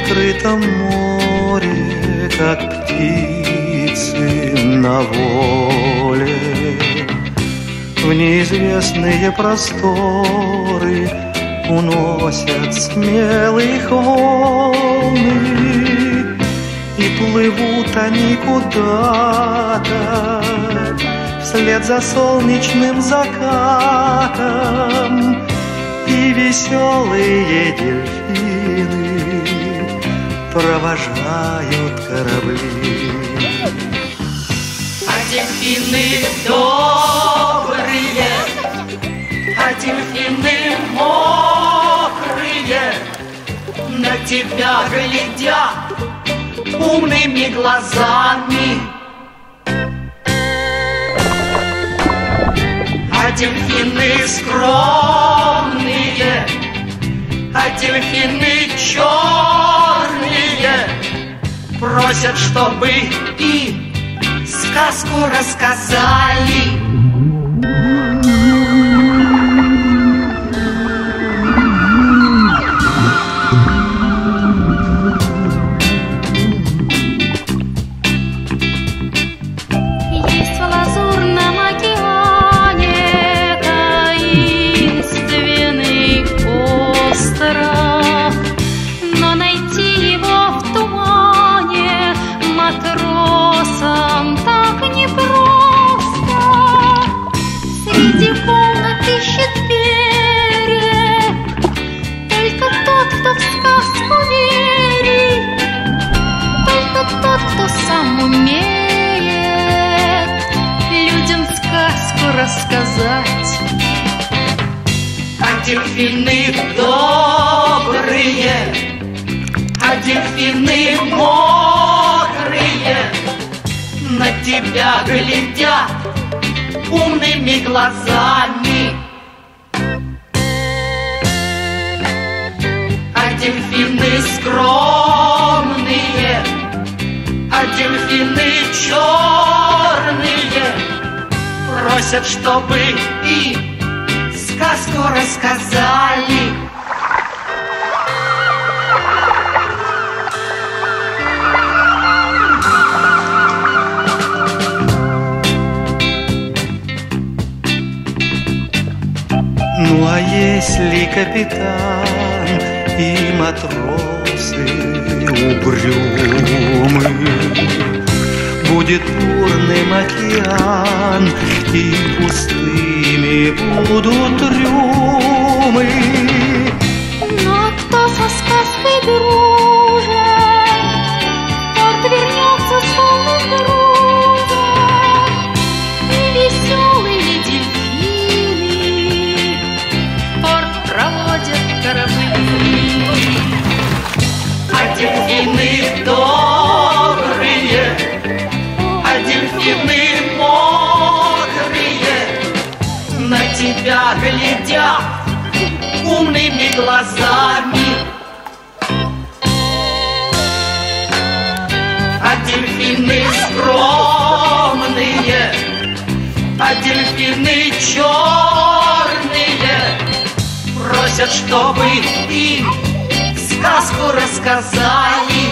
открытом море, как птицы на воле, в неизвестные просторы уносят смелых волны, и плывут они куда-то вслед за солнечным закатом, и веселые дельфины провожают корабли. А дельфины добрые, а дельфины мокрые, на тебя глядят умными глазами. А дельфины скромные, а дельфины черные просят, чтобы им сказку рассказали. Рассказать. А дельфины добрые, а дельфины мокрые на тебя глядят умными глазами. А дельфины скромные, а дельфины черные просят, чтобы им сказку рассказали. Ну а если капитан и матросы угрюмы, будет бурным океан, и пустыми будут трюмы. Но кто со сказкой дружит, порт вернется с полным грузом, и веселые дельфины порт проводят корабли. А дельфины добрые, а дельфины мокрые на тебя глядят умными глазами. А дельфины скромные, а дельфины черные просят, чтобы им сказку рассказали.